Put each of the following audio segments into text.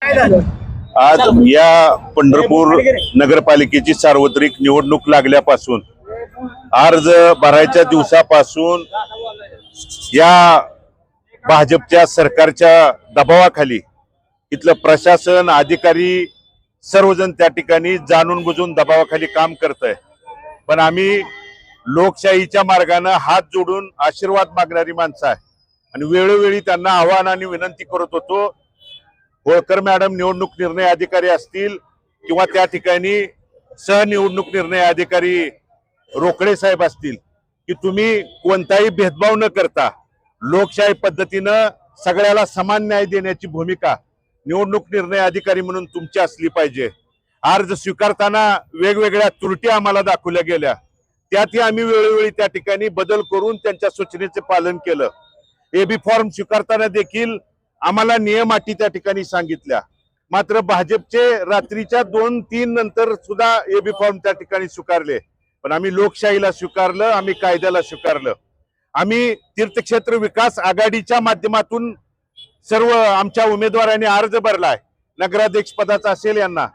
आज या पंढरपूर नगरपालिकेची सार्वत्रिक निवडणूक लागल्यापासून अर्ज भरायच्या दिवसापासून या भाजपच्या सरकारच्या दबावाखाली इथलं प्रशासन अधिकारी सर्वजण त्या ठिकाणी जाणून बुजून दबावाखाली काम करतंय। पण आम्ही लोकशाहीच्या मार्गाने हात जोडून आशीर्वाद मागणारी माणसं आहे आणि वेळोवेळी त्यांना आव्हान आणि विनंती करत होतो। होळकर मॅडम निवडणूक निर्णय अधिकारी असतील किंवा त्या ठिकाणी सहनिवडणूक निर्णय अधिकारी रोकडे साहेब असतील की तुम्ही कोणताही भेदभाव न करता लोकशाही पद्धतीनं सगळ्याला समान न्याय देण्याची भूमिका निवडणूक निर्णय अधिकारी म्हणून तुमची असली पाहिजे। अर्ज स्वीकारताना वेगवेगळ्या त्रुटी आम्हाला दाखवल्या गेल्या, त्यातही आम्ही वेळोवेळी त्या ठिकाणी बदल करून त्यांच्या सूचनेचे पालन केलं। एबी फॉर्म स्वीकारताना देखील आम्हाला नियम अटी त्या ठिकाणी सांगितल्या, मात्र भाजपचे रात्रीच्या 2-3 नंतर सुद्धा एबी फॉर्म त्या ठिकाणी स्वीकारले। पण आम्ही लोकशाहीला स्वीकारलं, आम्ही कायद्याला स्वीकारलं। आम्ही तीर्थक्षेत्र विकास आघाडीच्या माध्यमातून सर्व आमच्या उमेदवारांनी अर्ज भरलाय। नगराध्यक्ष पदाचा असेल यांना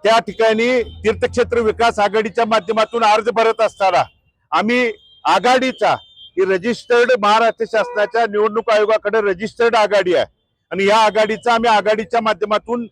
त्या ठिकाणी तीर्थक्षेत्र विकास आघाडीच्या माध्यमातून अर्ज भरत असताना आम्ही आघाडीचा ही रजिस्टर्ड महाराष्ट्र शासनाच्या निवडणूक आयोगाकडे रजिस्टर्ड आघाडी आहे आणि या आघाडीचा आम्ही आघाडीच्या माध्यमातून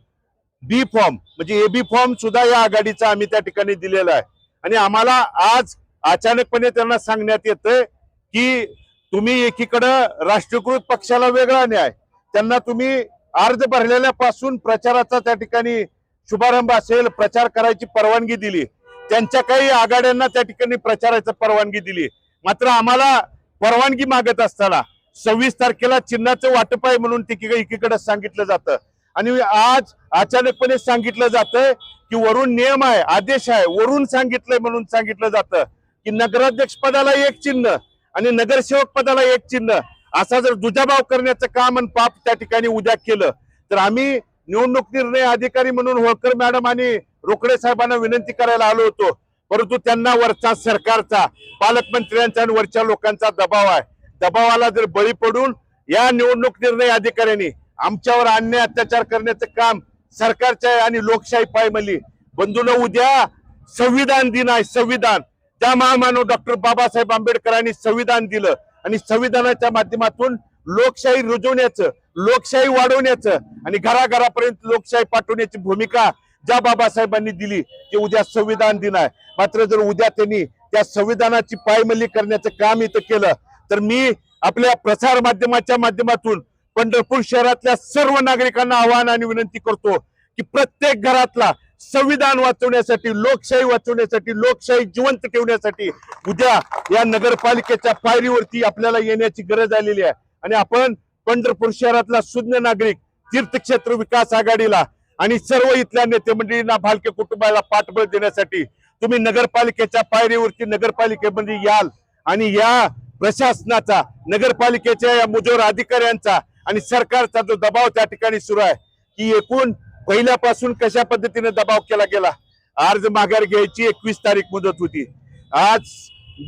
बी फॉर्म म्हणजे एबी फॉर्म सुद्धा या आघाडीचा आम्ही त्या ठिकाणी दिलेला आहे। आणि आम्हाला आज अचानकपणे त्यांना सांगण्यात येतंय की तुम्ही एकीकडे राष्ट्रीयकृत पक्षाला वेगळा न्याय, त्यांना तुम्ही अर्ज भरलेल्यापासून प्रचाराचा त्या ठिकाणी शुभारंभ असेल प्रचार करायची परवानगी दिली, त्यांच्या काही आघाड्यांना त्या ठिकाणी प्रचाराची परवानगी दिली, मात्र आम्हाला परवानगी मागत असताना 26 तारखेला चिन्हाचं वाटप आहे म्हणून एकीकडे सांगितलं जातं आणि आज अचानकपणे सांगितलं जातं की वरून नियम आहे आदेश आहे वरून सांगितलंय म्हणून सांगितलं जातं की नगराध्यक्ष पदाला एक चिन्ह आणि नगरसेवक पदाला एक चिन्ह असा जर दुजाभाव करण्याचं काम आणि पाप त्या ठिकाणी उद्या केलं तर आम्ही निवडणूक निर्णय अधिकारी म्हणून होळकर मॅडम आणि रोकडे साहेबांना विनंती करायला आलो होतो, परंतु त्यांना वरचा सरकारचा पालकमंत्र्यांचा आणि वरच्या लोकांचा दबाव आहे। दबावाला जर बळी पडून या निवडणूक निर्णय अधिकाऱ्यांनी आमच्यावर अन्याय अत्याचार करण्याचं काम सरकारचं आहे आणि लोकशाही पायमल्ली। बंधूंनो, उद्या संविधान दिन आहे। संविधान त्या महामानव डॉक्टर बाबासाहेब आंबेडकरांनी संविधान दिलं आणि संविधानाच्या माध्यमातून लोकशाही रुजवण्याचं लोकशाही वाढवण्याचं आणि घराघरापर्यंत लोकशाही पाठवण्याची भूमिका ज्या बाबासाहेबांनी दिली ते उद्या संविधान दिन आहे। मात्र जर उद्या त्यांनी त्या संविधानाची पायमल्ली करण्याचं काम इथं केलं तर मी आपल्या प्रसार माध्यमाच्या माध्यमातून पंढरपूर शहरातल्या सर्व नागरिकांना आवाहन आणि विनंती करतो की प्रत्येक घरातला संविधान वाचवण्यासाठी लोकशाही वाचवण्यासाठी लोकशाही जिवंत ठेवण्यासाठी उद्या या नगरपालिकेच्या पायरीवरती आपल्याला येण्याची गरज आलेली आहे आणि आपण पंढरपूर शहरातला सुज्ञ नागरिक तीर्थक्षेत्र विकास आघाडीला आणि सर्व इथल्या नेते मंडळींना भालके कुटुंबाला पाठबळ देण्यासाठी तुम्ही नगरपालिकेच्या पायरीवरती नगरपालिकेमध्ये याल आणि या प्रशासनाचा नगरपालिकेच्या या मुजोर अधिकाऱ्यांचा आणि सरकारचा जो दबाव त्या ठिकाणी सुरू आहे की एकूण पहिल्यापासून कशा पद्धतीने दबाव केला गेला। अर्ज माघार घ्यायची 21 तारीख मुदत होती। आज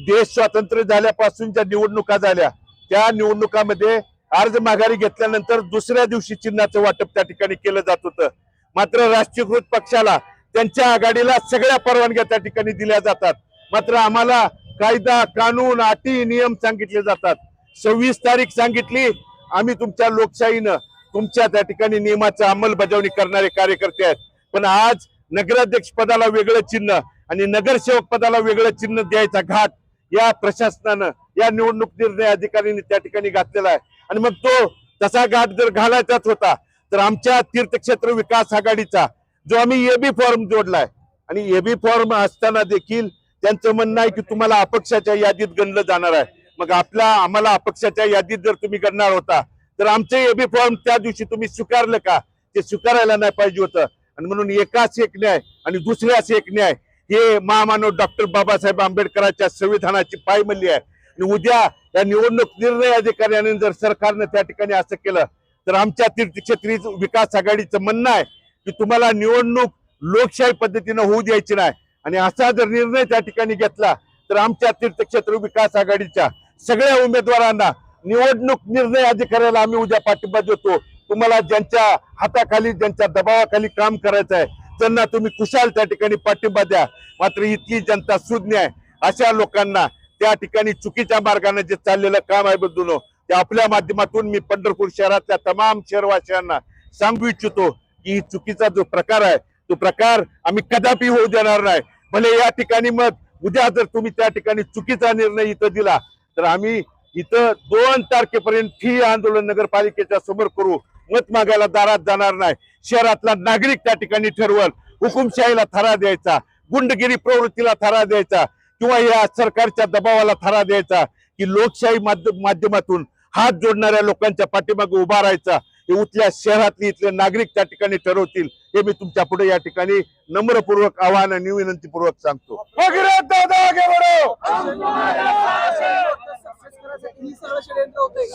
देश स्वतंत्र झाल्यापासून ज्या निवडणुका झाल्या त्या निवडणुकामध्ये अर्ज माघारी घेतल्यानंतर दुसऱ्या दिवशी चिन्हाचं वाटप त्या ठिकाणी केलं जात होतं, मात्र राष्ट्रीयकृत पक्षाला त्यांच्या आघाडीला सगळ्या परवानग्या त्या ठिकाणी दिल्या जातात, मात्र आम्हाला कायदा कानून अटी नियम सांगितले जातात। 26 तारीख सांगितली, आम्ही तुमच्या लोकशाहीनं तुमच्या त्या ठिकाणी नियमाची अंमलबजावणी करणारे कार्यकर्ते आहेत, पण आज नगराध्यक्ष पदाला वेगळं चिन्ह आणि नगरसेवक पदाला वेगळं चिन्ह द्यायचा घाट या प्रशासनानं या निवडणूक निर्णय अधिकाऱ्यांनी त्या ठिकाणी घातलेला आहे। आणि मग तो तसा घाट जर घालायचाच होता तर आमच्या तीर्थक्षेत्र विकास आघाडीचा जो आम्ही एबी फॉर्म जोडलाय आणि एबी फॉर्म असताना देखील त्यांचं म्हणणं आहे की तुम्हाला अपक्षाच्या यादीत गणलं जाणार आहे। मग आम्हाला अपक्षाच्या यादीत जर तुम्ही गणणार होता तर आमचे एबी फॉर्म त्या दिवशी तुम्ही स्वीकारलं का? ते स्वीकारायला नाही पाहिजे होतं। आणि म्हणून एकाच एक न्याय आणि दुसऱ्याच एक न्याय हे महामानव डॉक्टर बाबासाहेब आंबेडकरांच्या संविधानाची पायमल्ली आहे। आणि उद्या या निवडणूक निर्णय अधिकाऱ्यांनी जर सरकारनं त्या ठिकाणी असं केलं तर आमच्या तीर्थक्षेत्री विकास आघाडीचं म्हणणं आहे की तुम्हाला निवडणूक लोकशाही पद्धतीनं होऊ द्यायची नाही आणि असा जर निर्णय त्या ठिकाणी घेतला तर आमच्या तीर्थक्षेत्र विकास आघाडीच्या सगळ्या उमेदवारांना निवडणूक निर्णय अधिकाऱ्याला आम्ही उद्या पाठिंबा देतो। तुम्हाला ज्यांच्या हाताखाली ज्यांच्या दबावाखाली काम करायचं आहे त्यांना तुम्ही कुशाल त्या ठिकाणी पाठिंबा द्या। मात्र इतकी जनता सुज्ञ आहे, अशा लोकांना त्या ठिकाणी चुकीच्या मार्गाने जे चाललेलं काम आहे बंधूंनो, ते आपल्या माध्यमातून मी पंढरपूर शहरातल्या तमाम शहरवासियांना सांगू इच्छितो की ही चुकीचा जो प्रकार आहे तो प्रकार आम्ही कदापि होऊ देणार नाही। भले या ठिकाणी मग उद्या जर तुम्ही त्या ठिकाणी चुकीचा निर्णय इथं दिला तर आम्ही इथं 2 तारखेपर्यंत ठिय्या आंदोलन नगरपालिकेच्या समोर करू। मत मागायला दारात जाणार नाही। शहरातला नागरिक त्या ठिकाणी ठरवल, हुकुमशाहीला थारा द्यायचा, गुंडगिरी प्रवृत्तीला थारा द्यायचा किंवा या सरकारच्या दबावाला थारा द्यायचा की लोकशाही माध्यमातून हात जोडणाऱ्या लोकांच्या पाठीमागे उभा राहायचा, हे उतल्या शहरातले इथले नागरिक त्या ठिकाणी ठरवतील। हे मी तुमच्या पुढे या ठिकाणी नम्रपूर्वक आव्हान आणि विनंतीपूर्वक सांगतो।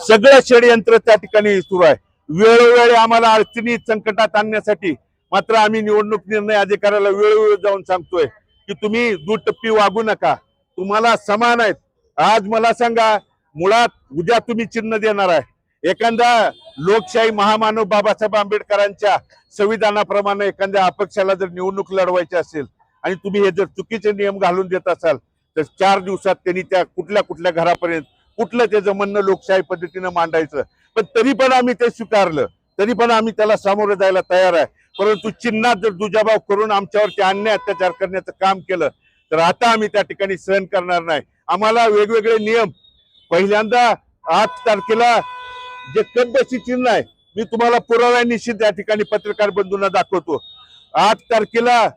सगळं षडयंत्र त्या ठिकाणी सुरू आहे, वेळोवेळी आम्हाला अडचणी संकटात आणण्यासाठी। मात्र आम्ही निवडणूक निर्णय अधिकाऱ्याला वेळोवेळी जाऊन सांगतोय की तुम्ही दुटप्पी वागू नका, तुम्हाला समान आहेत। आज मला सांगा, मुळात उद्या तुम्ही चिन्ह देणार आहे, एखादा लोकशाही महामानव बाबासाहेब आंबेडकरांच्या संविधानाप्रमाणे एखाद्या अपक्षाला जर निवडणूक लढवायची असेल आणि तुम्ही हे जर चुकीचे नियम घालून देत असाल तर 4 दिवसात त्यांनी त्या कुठल्या घरापर्यंत कुठलं त्याचं म्हणणं लोकशाही पद्धतीनं मांडायचं। पण तरी पण आम्ही ते स्वीकारलं, तरी पण आम्ही त्याला सामोरं जायला तयार आहे। परंतु चिन्हात जर दुजाभाव करून आमच्यावरती अन्याय अत्याचार करण्याचं काम केलं तर आता आम्ही त्या ठिकाणी सहन करणार नाही। आम्हाला वेगवेगळे नियम, पहिल्यांदा 8 तारखेला जे कब्बशी चिन्ह आहे, मी तुम्हाला पुराव्यानिशी त्या ठिकाणी पत्रकार बंधूंना दाखवतो। 8 तारखेला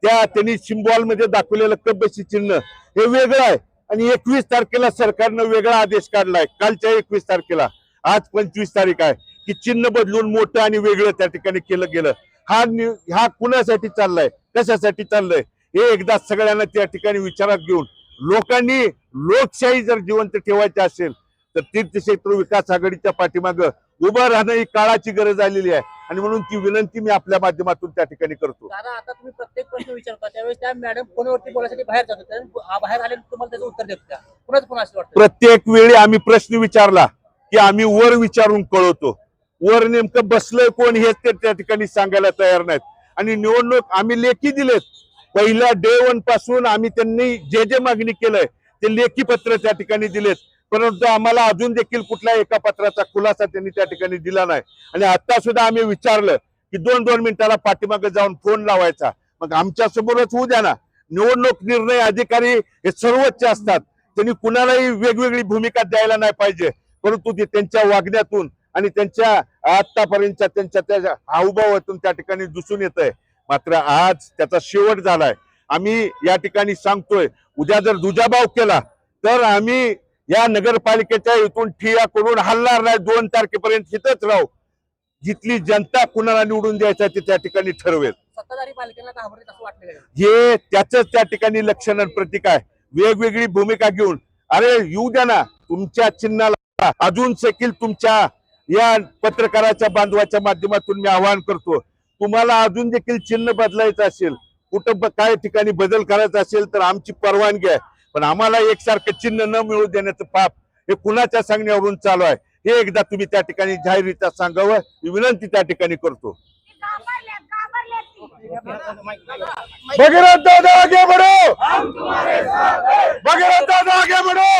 त्यांनी सिम्बॉल मध्ये दाखवलेलं कब्बशी चिन्ह हे वेगळं आहे आणि 21 तारखेला सरकारनं वेगळा आदेश काढलाय। कालच्या 21 तारखेला, आज 25 तारीख आहे, की चिन्ह बदलून मोठं आणि वेगळं त्या ठिकाणी केलं गेलं। हा कुणासाठी चाललाय, कशासाठी चाललंय, हे एकदा सगळ्यांना त्या ठिकाणी विचारात घेऊन लोकांनी लोकशाही जर जिवंत ठेवायची असेल तर तीर्थक्षेत्र विकास आघाडीच्या पाठीमागं उभं राहणं ही काळाची गरज आलेली आहे आणि म्हणून ती विनंती मी आपल्या माध्यमातून त्या ठिकाणी करतो। दादा, आता तुम्ही प्रत्येक प्रश्न विचारता त्यावेळेस त्या मॅडम फोनवरती बोलायसाठी बाहेर जात होत्या, बाहेर आले तुम्हाला त्याचं उत्तर देत होत्या, कुणाच फोन असं वाटतं? प्रत्येक वेळी आम्ही प्रश्न विचारला की आम्ही वर विचारून कळवतो, वर नेमकं बसलंय कोण हे त्या ठिकाणी सांगायला तयार नाहीत। आणि निवडणूक आम्ही लेखी दिलेत, पहिल्या डे 1 पासून आम्ही त्यांनी जे मागणी केलंय ते लेखी पत्र त्या ठिकाणी दिलेत, परंतु आम्हाला अजून देखील कुठल्या एका पत्राचा खुलासा त्यांनी त्या ठिकाणी दिला नाही। आणि आता सुद्धा आम्ही विचारलं की 2-2 मिनिटाला पाठीमागे जाऊन फोन लावायचा, मग आमच्या समोरच होऊ द्या ना। निवडणूक निर्णय अधिकारी हे सर्वोच्च असतात, त्यांनी कुणालाही वेगवेगळी भूमिका द्यायला नाही पाहिजे, परंतु ते त्यांच्या वागण्यातून आणि त्यांच्या आतापर्यंतच्या त्यांच्या हावभावातून त्या ठिकाणी दिसून येत आहे। मात्र आज त्याचा शेवट झालाय। आम्ही या ठिकाणी सांगतोय, उद्या जर दुजाभाव केला तर आम्ही या नगरपालिकेच्या इथून ठिय्या करून हलणार नाही। 2 तारखेपर्यंत इथंच राहू, जिथली जनता कुणाला निवडून द्यायचं ते त्या ठिकाणी ठरवेल। सत्ताधारी पालिकेला घाबरत असं वाटलं हे त्याच त्या ठिकाणी लक्षण प्रतीक आहे, वेगवेगळी भूमिका घेऊन। अरे येऊ द्या ना, तुमच्या चिन्हाला अजून देखील तुमच्या या पत्रकाराच्या बांधवाच्या माध्यमातून मी आवाहन करतो, तुम्हाला अजून देखील चिन्ह बदलायचं असेल, कुठं काय ठिकाणी बदल करायचा असेल तर आमची परवानगी आहे, पण आम्हाला एकसारखं चिन्ह न मिळू देण्याचं पाप हे कुणाच्या सांगण्यावरून चालू आहे हे एकदा तुम्ही त्या ठिकाणी जाहीररित्या सांगावं ही विनंती त्या ठिकाणी करतो। भगीरथ दादा आगे बढ़ो, भगीरथ दादा आगे बढ़ो।